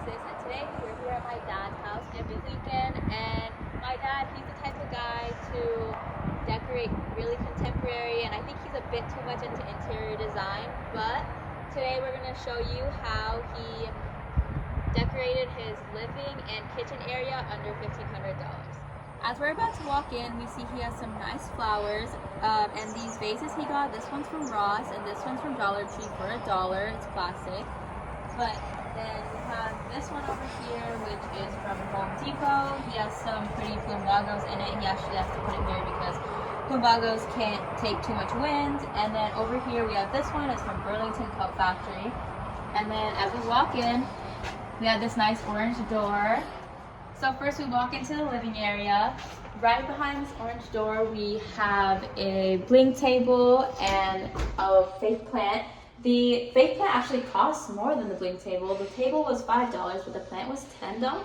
Alexis, and today we're here at my dad's house every weekend. And my dad, he's the type of guy to decorate really contemporary, and I think he's a bit too much into interior design. But today we're gonna show you how he decorated his living and kitchen area under $1,500. As we're about to walk in, we see he has some nice flowers, and these vases he got. This one's from Ross, and this one's from Dollar Tree for $1. It's plastic. But then we have this one over here, which is from Home Depot. He has some pretty plumbagos in it. He actually has to put it here because plumbagos can't take too much wind. And then over here we have this one. It's from Burlington Cup Factory. And then as we walk in, we have this nice orange door. So first we walk into the living area. Right behind this orange door, we have a bling table and a fake plant. The fake plant actually costs more than the bling table. The table was $5, but the plant was $10.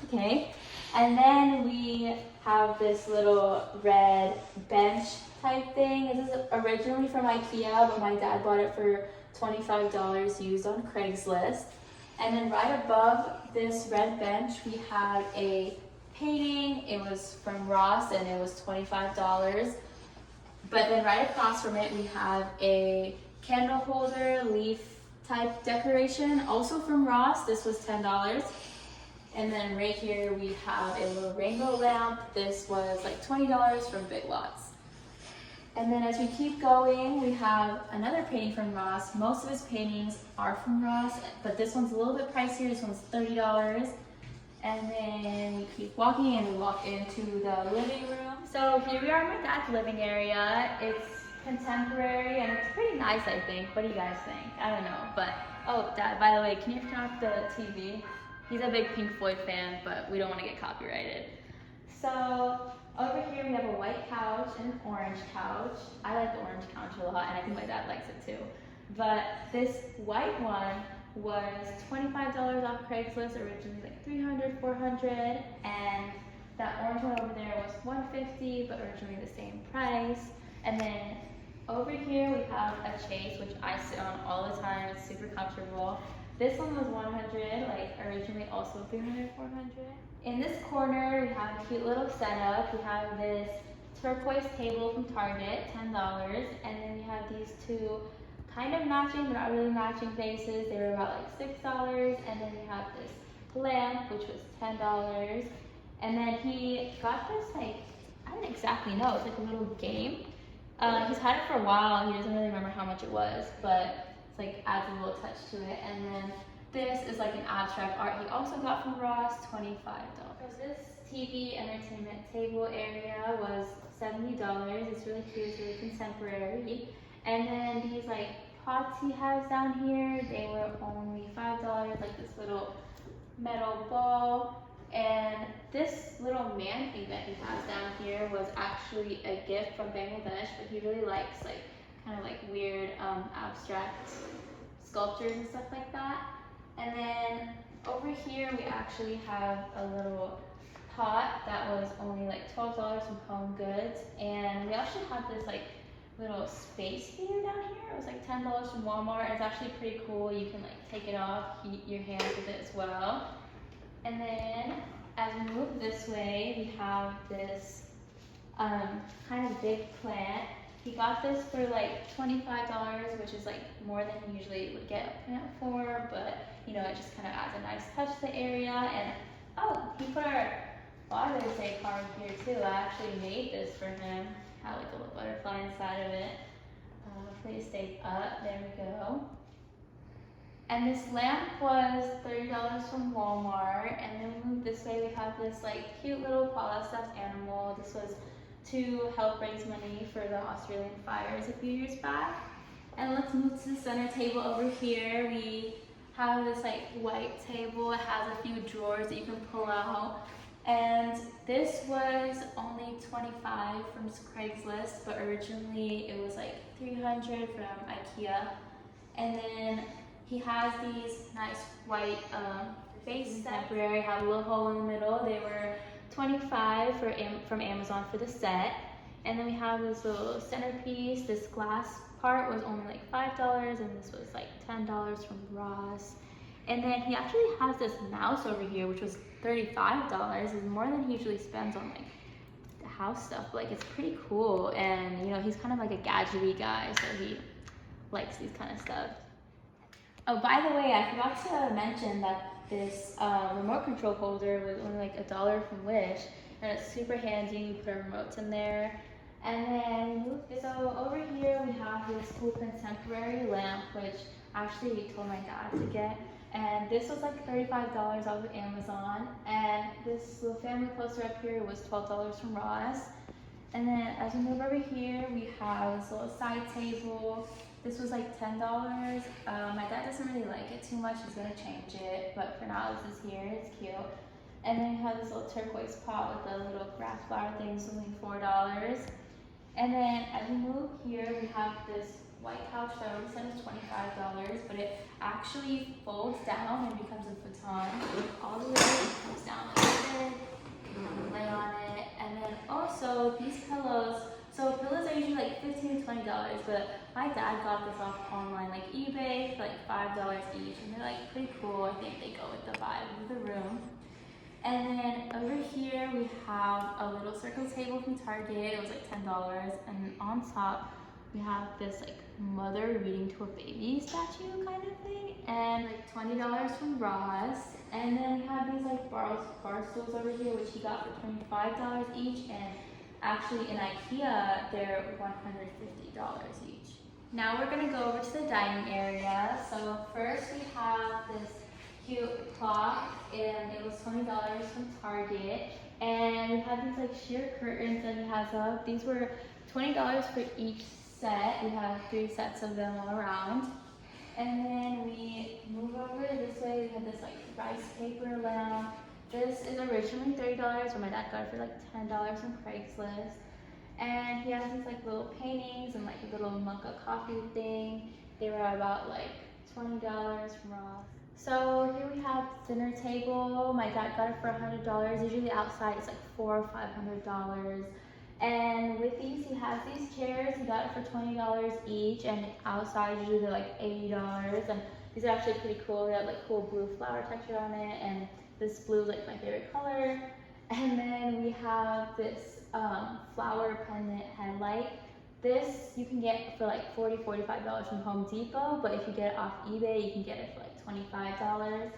Okay. And then we have this little red bench type thing. This is originally from IKEA, but my dad bought it for $25 used on Craigslist. And then right above this red bench, we have a painting. It was from Ross and it was $25. But then right across from it, we have a candle holder, leaf type decoration, also from Ross. This was $10. And then right here, we have a little rainbow lamp. This was like $20 from Big Lots. And then as we keep going, we have another painting from Ross. Most of his paintings are from Ross, but this one's a little bit pricier. This one's $30. And then we keep walking and we walk into the living room. So here we are in my dad's living area. It's contemporary and it's pretty nice, I think. What do you guys think? I don't know, but oh, Dad, by the way, can you turn off the TV? He's a big Pink Floyd fan, but we don't want to get copyrighted. So over here we have a white couch and an orange couch. I like the orange couch a lot, and I think my dad likes it too. But this white one was $25 off Craigslist, originally like $300, $400, and that orange one over there was $150, but originally the same price. And then over here we have a chase, which I sit on all the time. It's super comfortable. This one was $100, like originally also $300, $400. In this corner, we have a cute little setup. We have this turquoise table from Target, $10, and then we have these two kind of matching, but not really matching vases. They were about like $6, and then we have this lamp, which was $10. And then he got this, like, I don't exactly know, it's like a little game. He's had it for a while. He doesn't really remember how much it was, but it's like adds a little touch to it. And then this is like an abstract art he also got from Ross, $25. This TV entertainment table area was $70. It's really cute, it's really contemporary. And then these like pots he has down here, they were only $5, like this little metal ball. And this little man thing that he has down here was actually a gift from Bangladesh, but he really likes like kind of like weird abstract sculptures and stuff like that. And then over here we actually have a little pot that was only like $12 from Home Goods, and we actually have this like little space heater down here. It was like $10 from Walmart. It's actually pretty cool. You can like take it off, heat your hands with it as well. And then as we move this way, we have this kind of big plant. He got this for like $25, which is like more than he usually would get a plant for, but you know, it just kind of adds a nice touch to the area. And oh, he put our Father's Day card here too. I actually made this for him. Had like a little butterfly inside of it. Hopefully it stays up. There we go. And this lamp was $30 from Walmart. And then we move this way, we have this like cute little Paula stuffed animal. This was to help raise money for the Australian fires a few years back. And let's move to the center table over here. We have this like white table. It has a few drawers that you can pull out. And this was only $25 from Craigslist, but originally it was like $300 from IKEA. And then he has these nice white vase temporary, have a little hole in the middle. They were $25 from Amazon for the set. And then we have this little centerpiece. This glass part was only like $5, and this was like $10 from Ross. And then he actually has this mouse over here, which was $35. Is more than he usually spends on like house stuff. Like it's pretty cool, and you know he's kind of like a gadgety guy, so he likes these kind of stuff. Oh, by the way, I forgot to mention that this remote control holder was only like $1 from Wish, and it's super handy. You put our remotes in there. And then, so over here we have this cool contemporary lamp, which actually he told my dad to get. And this was like $35 off of Amazon. And this little family poster up here was $12 from Ross. And then as we move over here, we have this little side table. This was like $10. My dad doesn't really like it too much. He's gonna change it, but for now this is here. It's cute. And then we have this little turquoise pot with the little grass flower thing, it's only $4. And then as we move here, we have this white couch that I already said is $25, but it actually folds down and becomes a futon. All the way comes down like this. You can lay on it. And then also these pillows. So pillows are usually like $15 to $20, but my dad got this off online, like eBay, for like $5 each, and they're like pretty cool. I think they go with the vibe of the room. And then over here we have a little circle table from Target. It was like $10, and on top we have this like mother reading to a baby statue kind of thing, and like $20 from Ross. And then we have these like bar stools over here, which he got for $25 each, and actually in IKEA they're $150 each. Now we're gonna go over to the dining area. So first we have this cute clock, and it was $20 from Target. And we have these like sheer curtains that he has up. These were $20 for each set. We have 3 sets of them all around. And then we move over this way. We have this like rice paper lamp. This is originally $30, but my dad got it for like $10 from Craigslist. And he has these like little paintings and like a little mocha coffee thing. They were about like $20 from Ross. So here we have dinner table. My dad got it for $100. Usually outside it's like $400 or $500. And with these, he has these chairs. He got it for $20 each, and outside usually they're like $80. And these are actually pretty cool. They have like cool blue flower texture on it, and this blue is like my favorite color. And then we have this flower pendant headlight. This you can get for like $40, $45 from Home Depot, but if you get it off eBay, you can get it for like $25.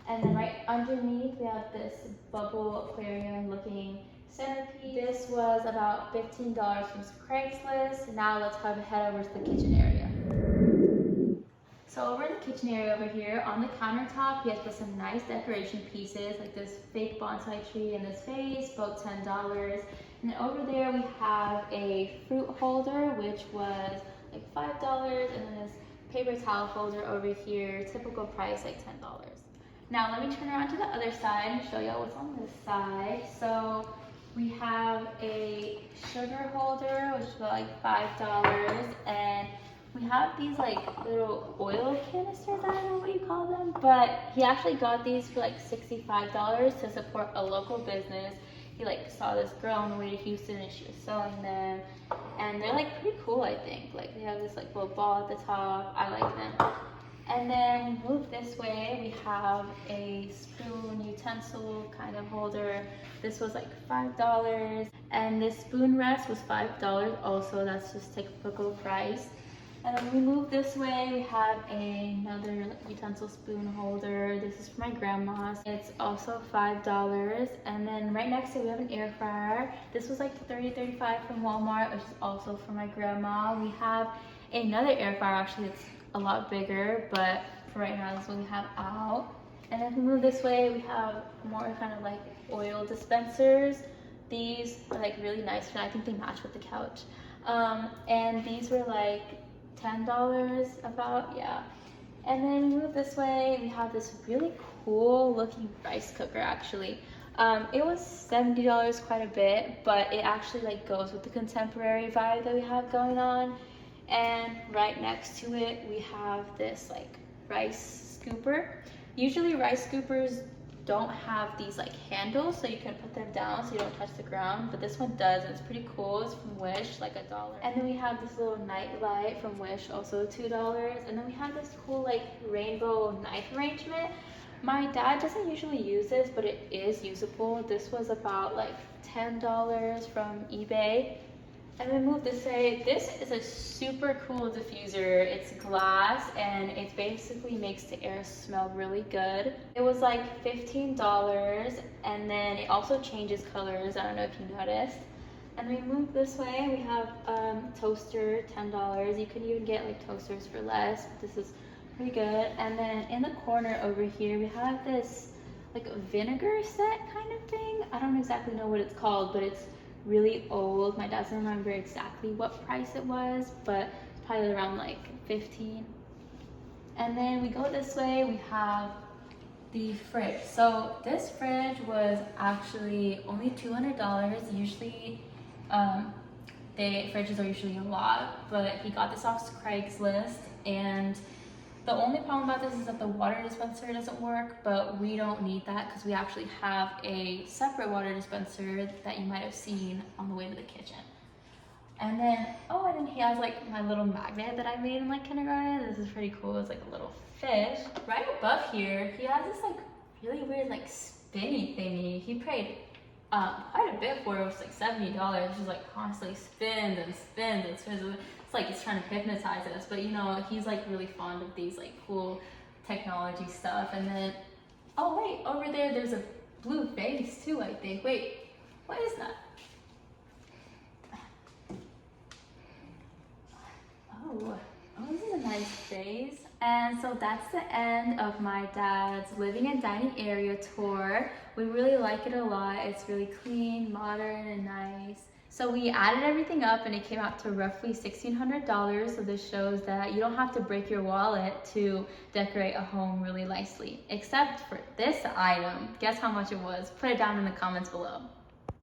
And then right underneath, we have this bubble aquarium looking centerpiece. This was about $15 from Craigslist. Now let's head over to the kitchen area. So over in the kitchen area over here, on the countertop, he has put some nice decoration pieces, like this fake bonsai tree and this vase, both $10. And then over there we have a fruit holder, which was like $5, and then this paper towel holder over here, typical price like $10. Now let me turn around to the other side and show y'all what's on this side. So we have a sugar holder, which is like $5, and we have these like little oil canisters, I don't know what you call them, but he actually got these for like $65 to support a local business. He like saw this girl on the way to Houston and she was selling them, and they're like pretty cool, I think. Like they have this like little ball at the top. I like them. And then we move this way, we have a spoon utensil kind of holder. This was like $5, and this spoon rest was $5 also. That's just typical price. And then we move this way, we have another utensil spoon holder. This is for my grandma's. It's also $5. And then right next to it, we have an air fryer. This was like $30, $35 from Walmart, which is also for my grandma. We have another air fryer, actually it's a lot bigger, but for right now, this is what we have out. And if we move this way, we have more kind of like oil dispensers. These are like really nice, and I think they match with the couch. And these were like $10 about, yeah. And then we move this way, we have this really cool looking rice cooker actually. It was $70 quite a bit, but it actually like goes with the contemporary vibe that we have going on. And right next to it, we have this like rice scooper. Usually rice scoopers don't have these like handles, so you can put them down so you don't touch the ground, but this one does, and it's pretty cool. It's from Wish, like $1. And then we have this little night light from Wish, also $2. And then we have this cool like rainbow knife arrangement. My dad doesn't usually use this, but it is usable. This was about like $10 from eBay. And then move this way. This is a super cool diffuser. It's glass and it basically makes the air smell really good. It was like $15, and then it also changes colors. I don't know if you noticed. And we move this way. We have toaster, $10. You can even get like toasters for less. But this is pretty good. And then in the corner over here, we have this like a vinegar set kind of thing. I don't exactly know what it's called, but it's really old. My dad doesn't remember exactly what price it was, but probably around like 15. And then we go this way, we have the fridge. So this fridge was actually only $200. Usually fridges are usually a lot, but he got this off Craigslist, and the only problem about this is that the water dispenser doesn't work, but we don't need that because we actually have a separate water dispenser that you might have seen on the way to the kitchen. And then, oh, and then he has like my little magnet that I made in like kindergarten. This is pretty cool. It's like a little fish. Right above here, he has this like really weird like spinny thingy. He paid quite a bit for it. It was like $70. It just like constantly spins and spins and spins. It's like he's trying to hypnotize us, but you know, he's like really fond of these like cool technology stuff. And then, oh wait, over there, there's a blue vase too, I think. Wait, what is that? Oh, this is a nice vase. And so that's the end of my dad's living and dining area tour. We really like it a lot. It's really clean, modern, and nice. So we added everything up and it came out to roughly $1,600. So this shows that you don't have to break your wallet to decorate a home really nicely. Except for this item. Guess how much it was? Put it down in the comments below.